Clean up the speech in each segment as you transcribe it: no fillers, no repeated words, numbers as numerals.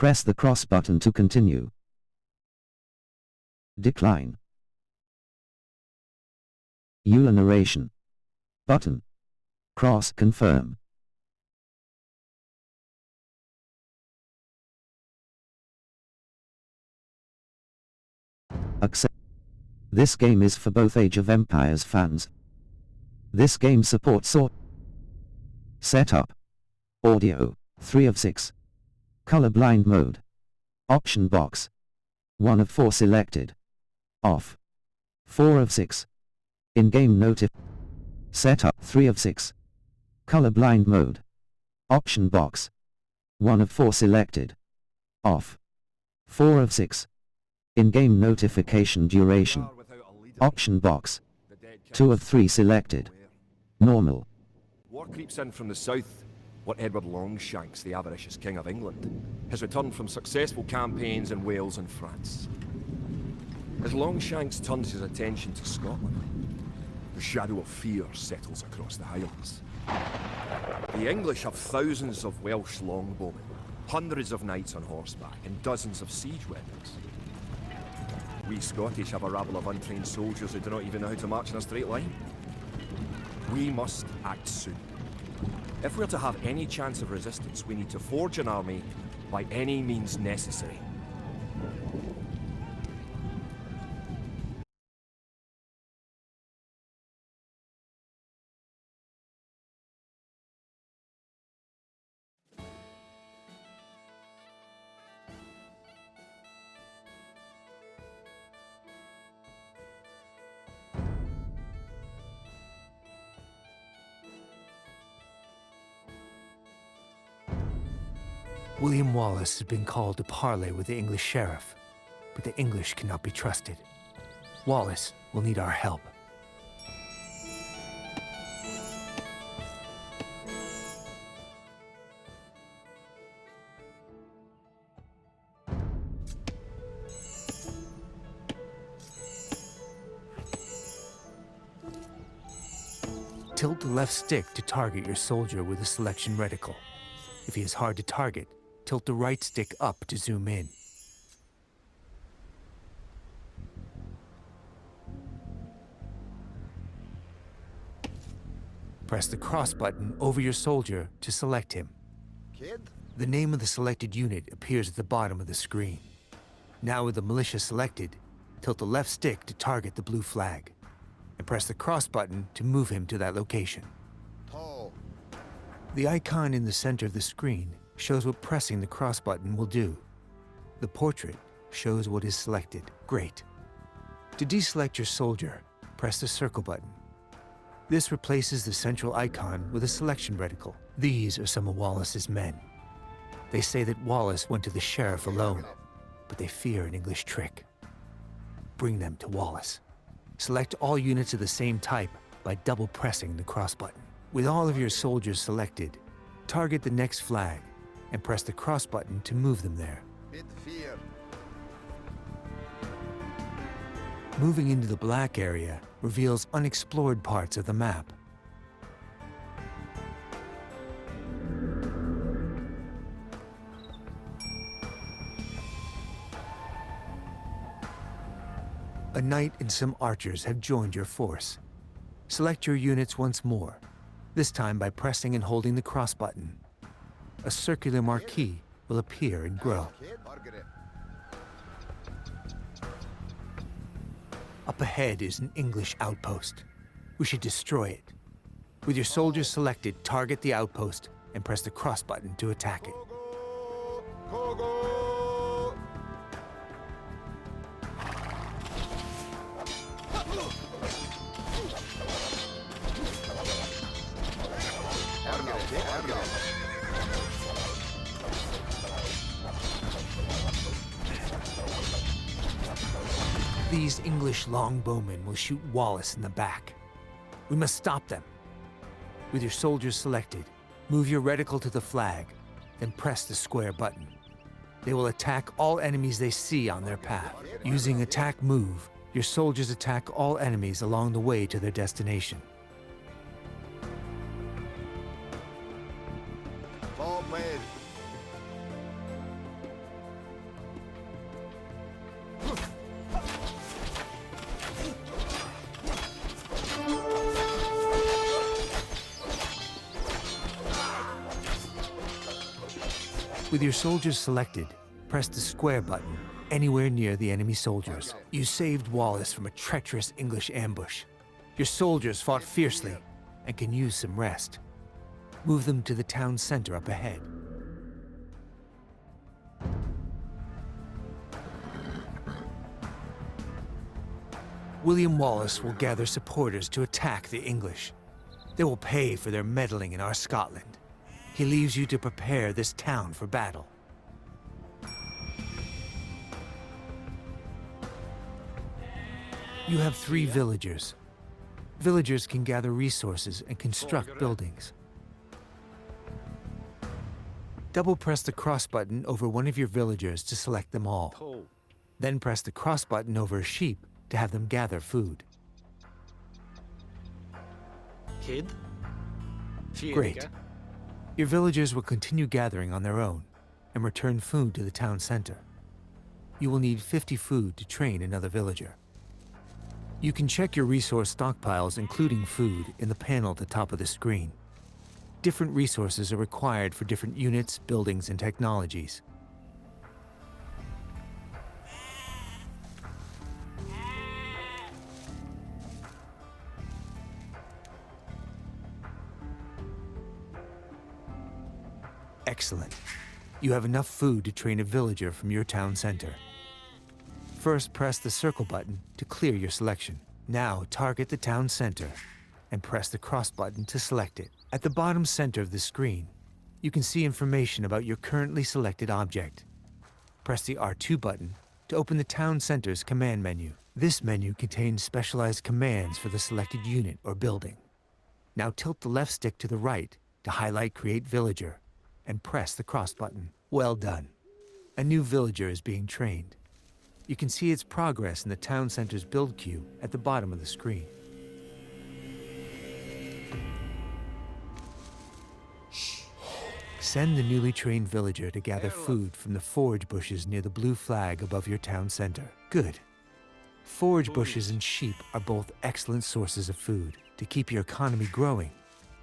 Press the cross button to continue. Decline. EULA narration. Button. Cross confirm. Accept. This game is for both Age of Empires fans. This game supports Setup. Audio, 3 of 6. Colorblind mode. Option box. 1 of 4 selected. Off. 4 of 6. In-game notif. Setup, 3 of 6. Colorblind mode. Option box. 1 of 4 selected. Off. 4 of 6. In-game notification duration. Option box. 2 of 3 selected. Normal. War creeps in from the south. What Edward Longshanks, the avaricious King of England, has returned from successful campaigns in Wales and France. As Longshanks turns his attention to Scotland, the shadow of fear settles across the Highlands. The English have thousands of Welsh longbowmen, hundreds of knights on horseback, and dozens of siege weapons. We Scottish have a rabble of untrained soldiers who do not even know how to march in a straight line. We must act soon. If we're to have any chance of resistance, we need to forge an army by any means necessary. William Wallace has been called to parley with the English sheriff, but the English cannot be trusted. Wallace will need our help. Tilt the left stick to target your soldier with a selection reticle. If he is hard to target, tilt the right stick up to zoom in. Press the cross button over your soldier to select him. The name of the selected unit appears at the bottom of the screen. Now with the militia selected, tilt the left stick to target the blue flag, and press the cross button to move him to that location. The icon in the center of the screen shows what pressing the cross button will do. The portrait shows what is selected. Great. To deselect your soldier, press the circle button. This replaces the central icon with a selection reticle. These are some of Wallace's men. They say that Wallace went to the sheriff alone, but they fear an English trick. Bring them to Wallace. Select all units of the same type by double pressing the cross button. With all of your soldiers selected, target the next flag and press the cross button to move them there. Moving into the black area reveals unexplored parts of the map. A knight and some archers have joined your force. Select your units once more, this time by pressing and holding the cross button. A circular marquee will appear and grow. Up ahead is an English outpost. We should destroy it. With your soldiers selected, target the outpost and press the cross button to attack it. These English longbowmen will shoot Wallace in the back. We must stop them. With your soldiers selected, move your reticle to the flag, then press the square button. They will attack all enemies they see on their path. Using attack move, your soldiers attack all enemies along the way to their destination. With your soldiers selected, press the square button anywhere near the enemy soldiers. You saved Wallace from a treacherous English ambush. Your soldiers fought fiercely and can use some rest. Move them to the town center up ahead. William Wallace will gather supporters to attack the English. They will pay for their meddling in our Scotland. He leaves you to prepare this town for battle. You have 3 villagers. Villagers can gather resources and construct buildings. Double press the cross button over one of your villagers to select them all. Then press the cross button over a sheep to have them gather food. Great. Your villagers will continue gathering on their own and return food to the town center. You will need 50 food to train another villager. You can check your resource stockpiles, including food, in the panel at the top of the screen. Different resources are required for different units, buildings, and technologies. Excellent. You have enough food to train a villager from your town center. First, press the circle button to clear your selection. Now, target the town center and press the cross button to select it. At the bottom center of the screen, you can see information about your currently selected object. Press the R2 button to open the town center's command menu. This menu contains specialized commands for the selected unit or building. Now tilt the left stick to the right to highlight Create Villager and press the cross button. Well done. A new villager is being trained. You can see its progress in the town center's build queue at the bottom of the screen. Send the newly trained villager to gather food from the forage bushes near the blue flag above your town center. Good. Forage bushes and sheep are both excellent sources of food. To keep your economy growing,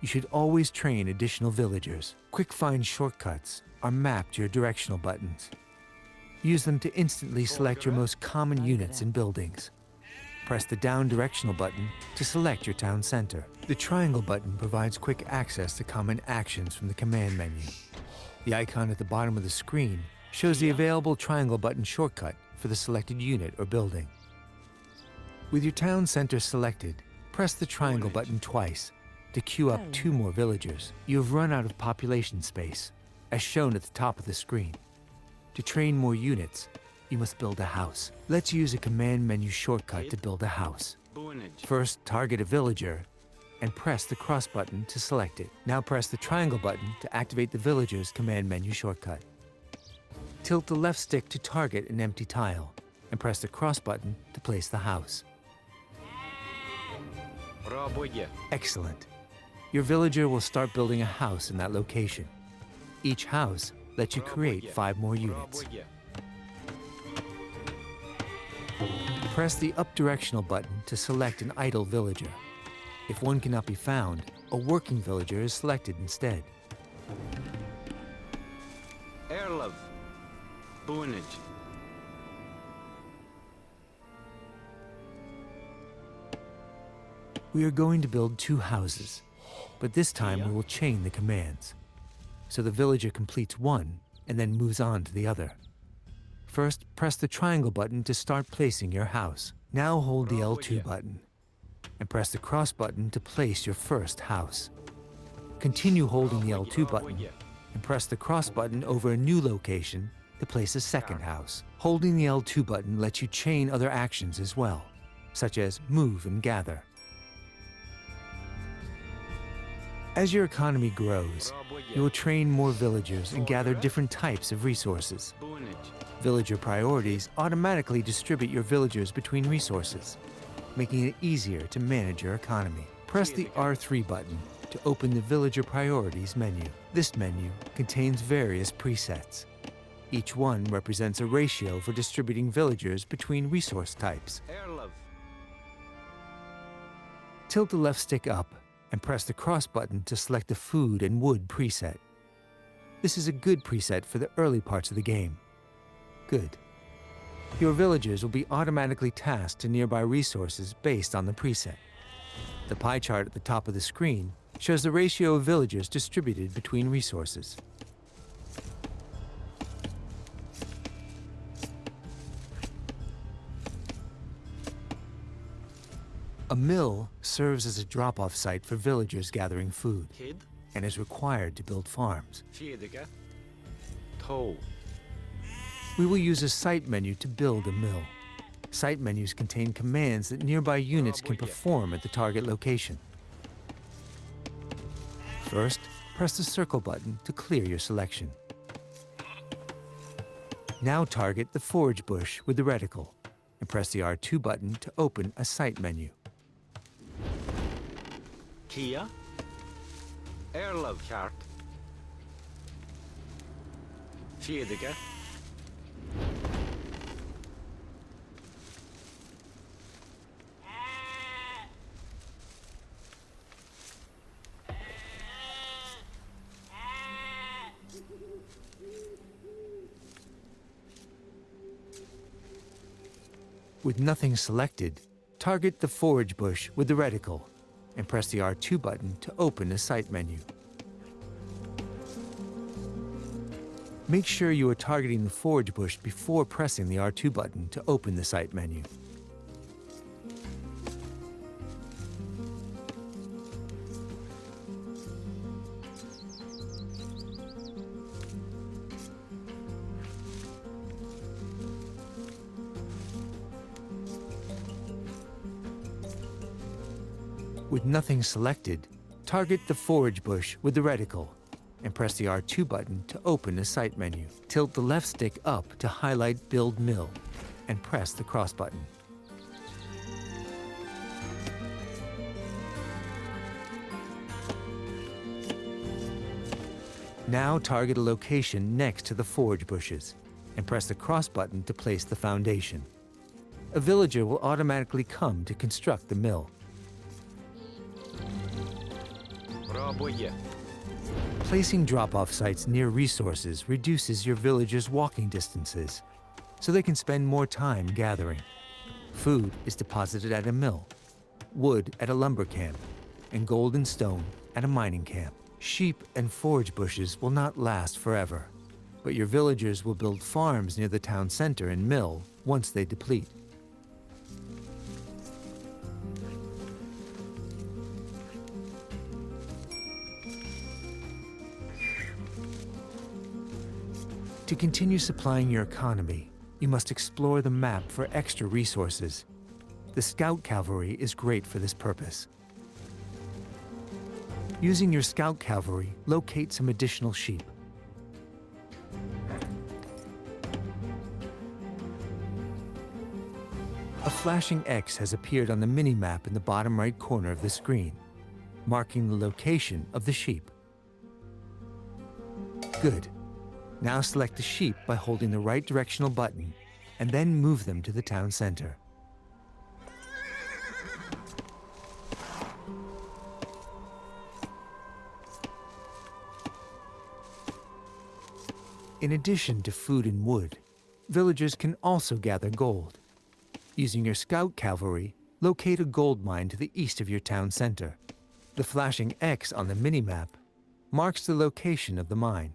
you should always train additional villagers. Quick find shortcuts are mapped to your directional buttons. Use them to instantly select your most common units and buildings. Press the down directional button to select your town center. The triangle button provides quick access to common actions from the command menu. The icon at the bottom of the screen shows the available triangle button shortcut for the selected unit or building. With your town center selected, press the triangle button twice to queue up 2 more villagers. You have run out of population space, as shown at the top of the screen. To train more units, you must build a house. Let's use a command menu shortcut to build a house. First, target a villager and press the cross button to select it. Now press the triangle button to activate the villager's command menu shortcut. Tilt the left stick to target an empty tile and press the cross button to place the house. Excellent. Your villager will start building a house in that location. Each house lets you create 5 more units. Press the up directional button to select an idle villager. If one cannot be found, a working villager is selected instead. We are going to build 2 houses, but this time we will chain the commands. So the villager completes one and then moves on to the other. First, press the triangle button to start placing your house. Now hold the L2 button and press the cross button to place your first house. Continue holding the L2 button and press the cross button over a new location to place a second house. Holding the L2 button lets you chain other actions as well, such as move and gather. As your economy grows, you will train more villagers and gather different types of resources. Villager priorities automatically distribute your villagers between resources, making it easier to manage your economy. Press the R3 button to open the Villager Priorities menu. This menu contains various presets. Each one represents a ratio for distributing villagers between resource types. Tilt the left stick up and press the cross button to select the Food and Wood preset. This is a good preset for the early parts of the game. Good. Your villagers will be automatically tasked to nearby resources based on the preset. The pie chart at the top of the screen shows the ratio of villagers distributed between resources. A mill serves as a drop-off site for villagers gathering food and is required to build farms. We will use a site menu to build a mill. Site menus contain commands that nearby units can perform at the target location. First, press the circle button to clear your selection. Now target the forage bush with the reticle and press the R2 button to open a site menu. Kia, Erlovkart, Fiedige, With nothing selected, target the forage bush with the reticle and press the R2 button to open a site menu. Make sure you are targeting the forage bush before pressing the R2 button to open the site menu. With nothing selected, target the forage bush with the reticle and press the R2 button to open a site menu. Tilt the left stick up to highlight Build Mill and press the cross button. Now target a location next to the forage bushes and press the cross button to place the foundation. A villager will automatically come to construct the mill. Placing drop-off sites near resources reduces your villagers' walking distances, so they can spend more time gathering. Food is deposited at a mill, wood at a lumber camp, and gold and stone at a mining camp. Sheep and forage bushes will not last forever, but your villagers will build farms near the town center and mill once they deplete. To continue supplying your economy, you must explore the map for extra resources. The Scout Cavalry is great for this purpose. Using your Scout Cavalry, locate some additional sheep. A flashing X has appeared on the mini-map in the bottom right corner of the screen, marking the location of the sheep. Good. Now select the sheep by holding the right directional button, and then move them to the town center. In addition to food and wood, villagers can also gather gold. Using your Scout Cavalry, locate a gold mine to the east of your town center. The flashing X on the minimap marks the location of the mine.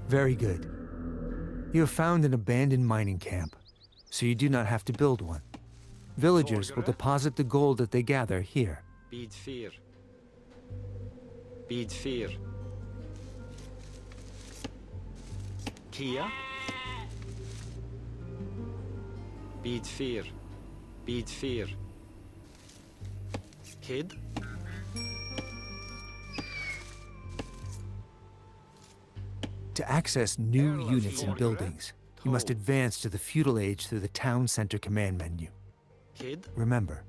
Very good. You have found an abandoned mining camp, so you do not have to build one. Villagers will deposit the gold that they gather here. Bid 4. Bid 4. Kia. Bid 4. Bid 4. Kid. To access new units and buildings, you must advance to the feudal age through the town center command menu. Kid. Remember,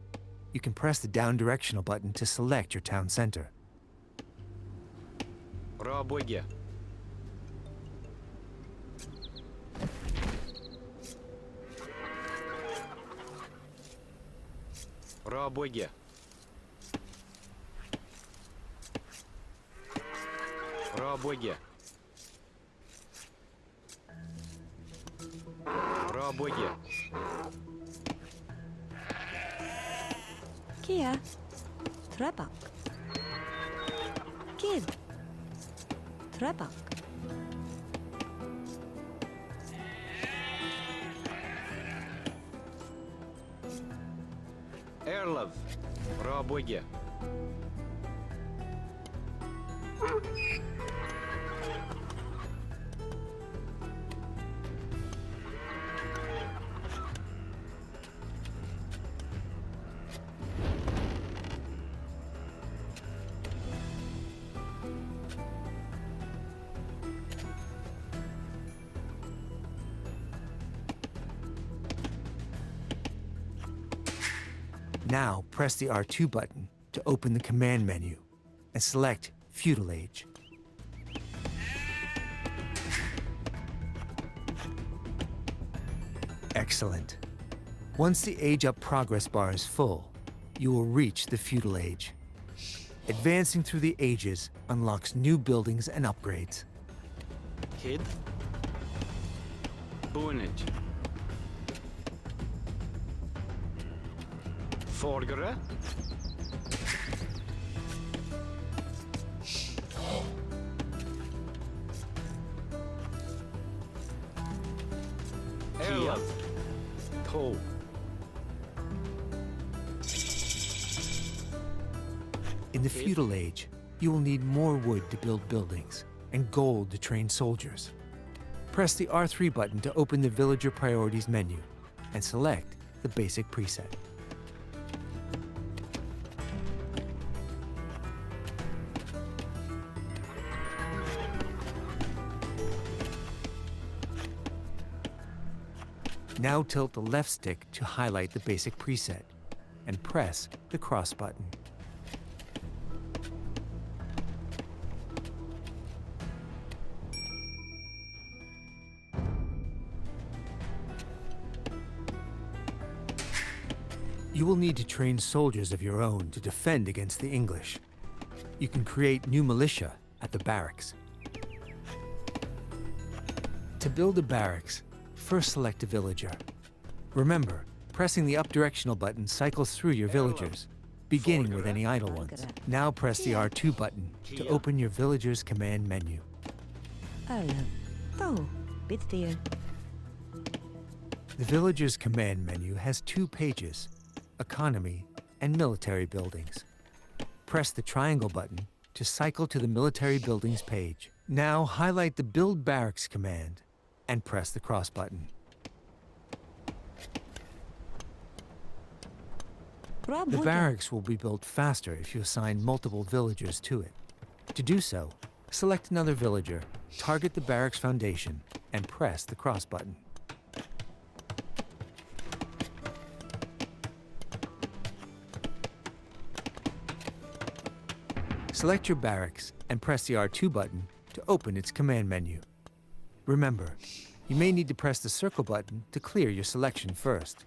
You can press the down directional button to select your town center. Rabwigya. Rabwigya. Rabwigya. Rabwigya. Kia. Trebak. Kid. Trebak. Erlov. Rabwigya. Now press the R2 button to open the command menu and select Feudal Age. Excellent. Once the Age Up progress bar is full, you will reach the Feudal Age. Advancing through the ages unlocks new buildings and upgrades. Kid. Boonage. Forgere. Erlov. Po. In the Feudal Age, you will need more wood to build buildings and gold to train soldiers. Press the R3 button to open the Villager Priorities menu and select the basic preset. Now tilt the left stick to highlight the basic preset and press the cross button. You will need to train soldiers of your own to defend against the English. You can create new militia at the barracks. To build a barracks, first select a villager. Remember, pressing the up directional button cycles through your villagers, beginning with any idle ones. Now press the R2 button to open your villager's command menu. Erlov. Po. Bitfir. The villager's command menu has two pages, economy and military buildings. Press the triangle button to cycle to the military buildings page. Now highlight the Build Barracks command and press the cross button. The barracks will be built faster if you assign multiple villagers to it. To do so, select another villager, target the barracks foundation, and press the cross button. Select your barracks and press the R2 button to open its command menu. Remember, you may need to press the circle button to clear your selection first.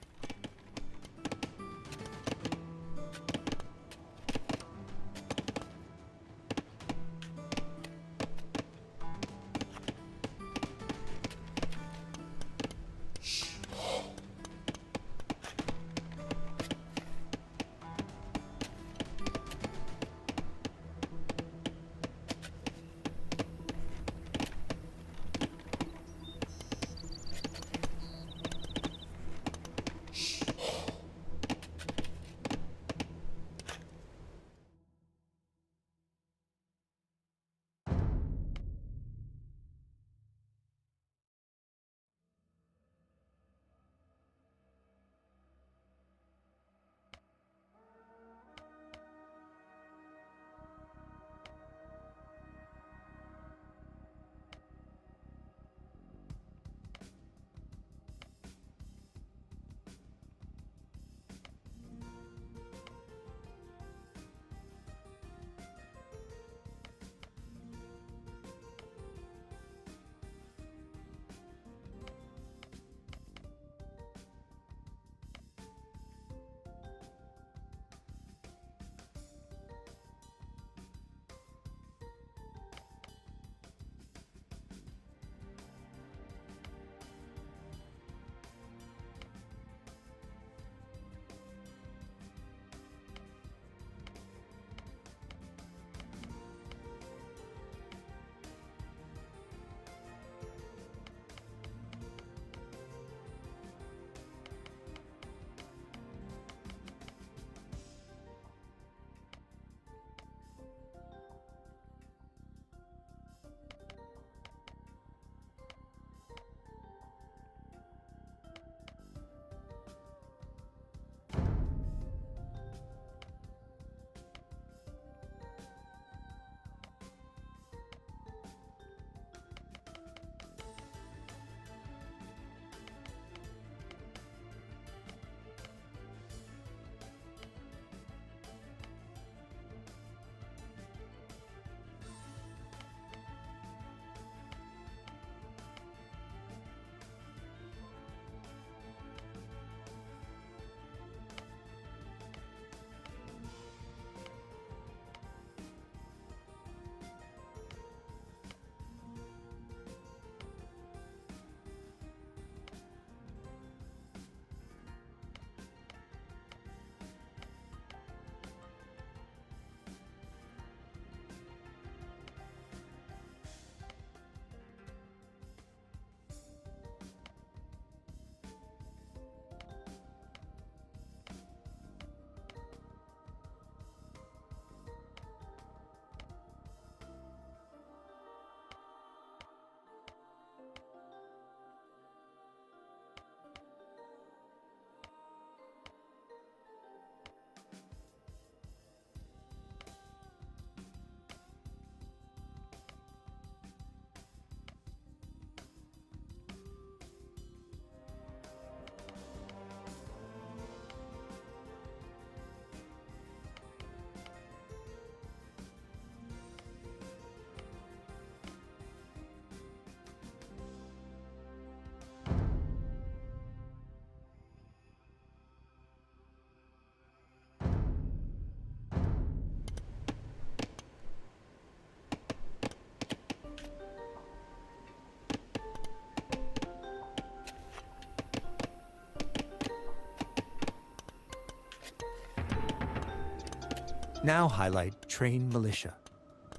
Now highlight Train Militia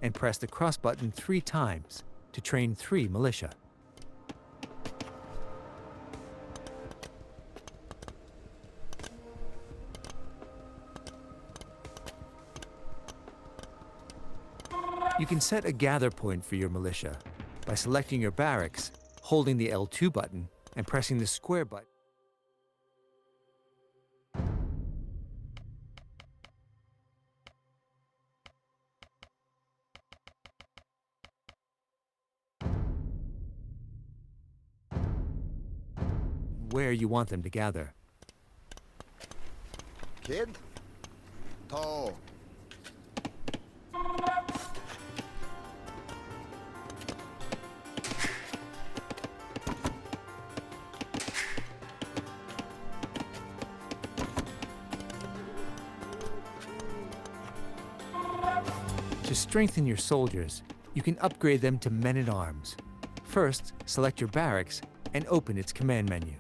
and press the cross button 3 times to train 3 militia. You can set a gather point for your militia by selecting your barracks, holding the L2 button, and pressing the square button. Where you want them to gather. Kid? Tall. To strengthen your soldiers, you can upgrade them to men-at-arms. First, select your barracks and open its command menu.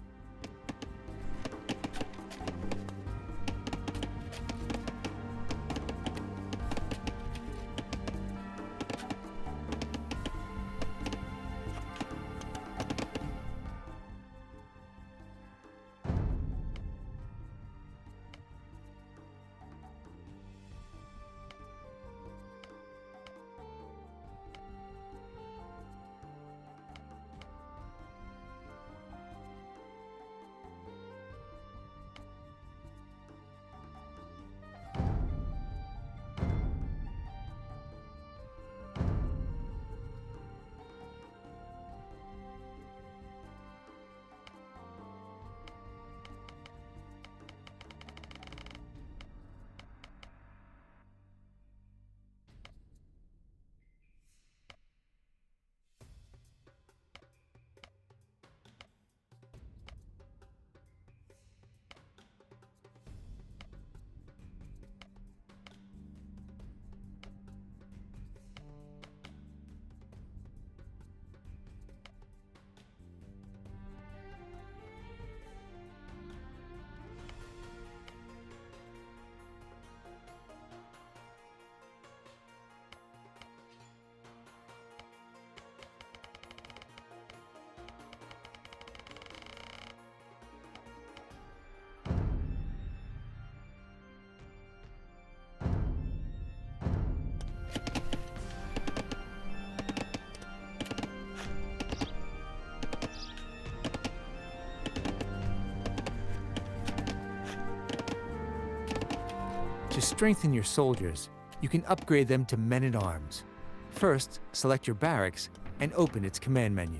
To strengthen your soldiers, you can upgrade them to men-at-arms. First, select your barracks and open its command menu.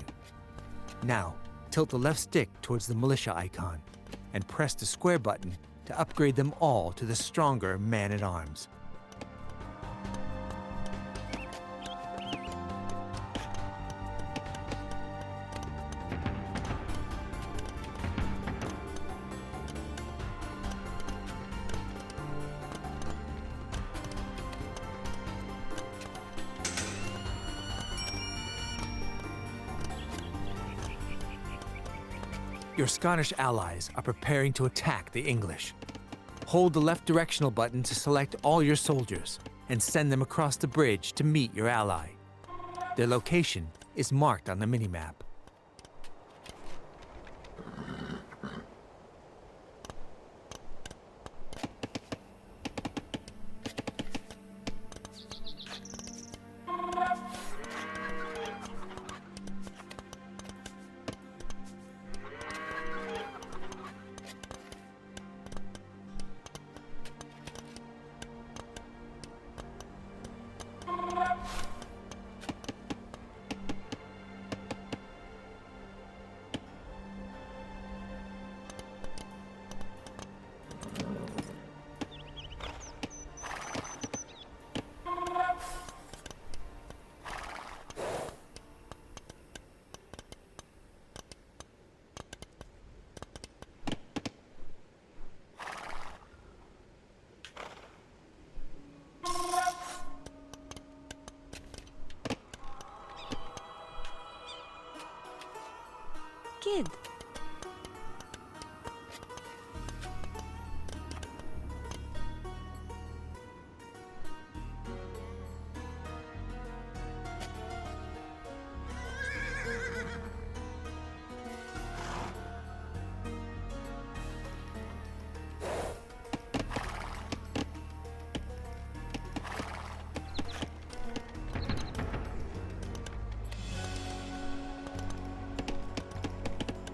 Now, tilt the left stick towards the militia icon and press the square button to upgrade them all to the stronger man-at-arms. Your Scottish allies are preparing to attack the English. Hold the left directional button to select all your soldiers and send them across the bridge to meet your ally. Their location is marked on the minimap.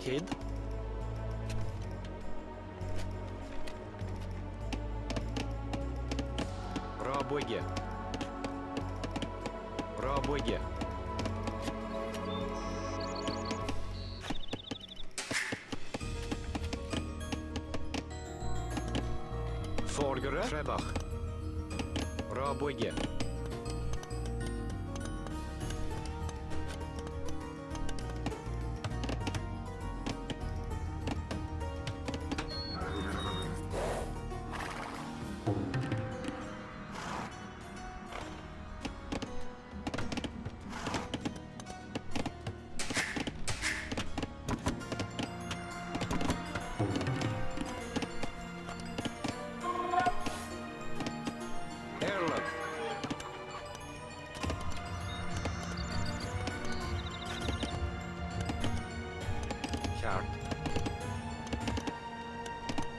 Head. Рабоге. Рабоге. Forgere. Trebach. Rabwege. Erlov. Kart.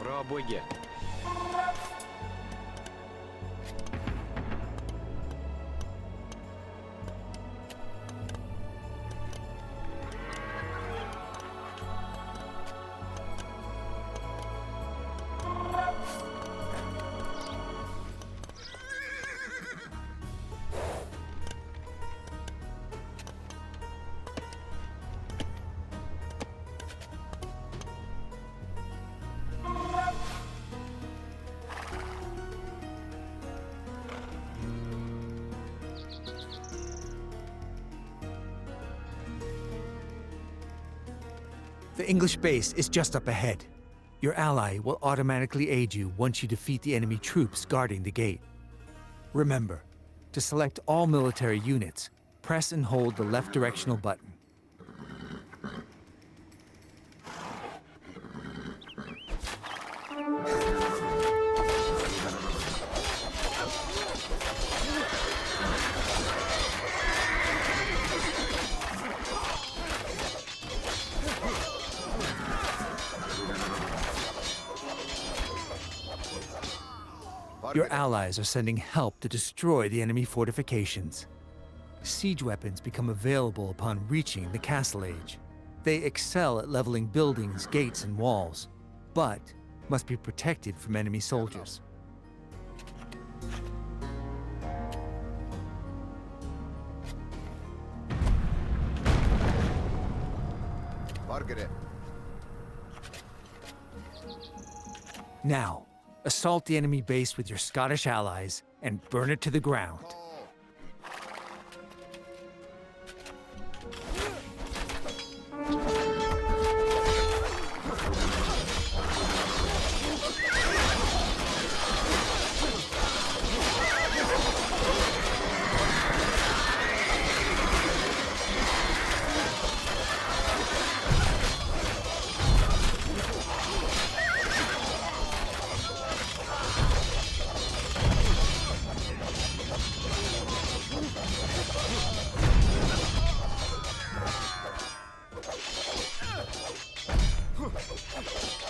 Rabwege. The English base is just up ahead. Your ally will automatically aid you once you defeat the enemy troops guarding the gate. Remember, to select all military units, press and hold the left directional button. Your allies are sending help to destroy the enemy fortifications. Siege weapons become available upon reaching the Castle Age. They excel at leveling buildings, gates, and walls, but must be protected from enemy soldiers. Margaret. Now, assault the enemy base with your Scottish allies and burn it to the ground.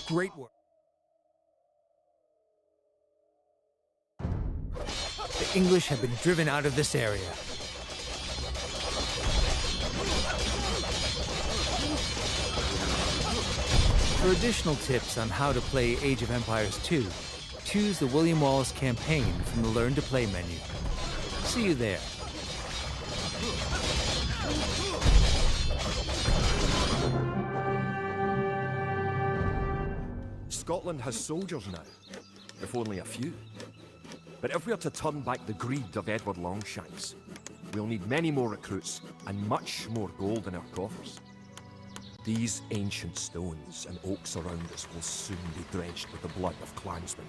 Great work. The English have been driven out of this area. For additional tips on how to play Age of Empires 2, choose the William Wallace campaign from the Learn to Play menu. See you there. Scotland has soldiers now, if only a few. But if we are to turn back the greed of Edward Longshanks, we'll need many more recruits and much more gold in our coffers. These ancient stones and oaks around us will soon be drenched with the blood of clansmen.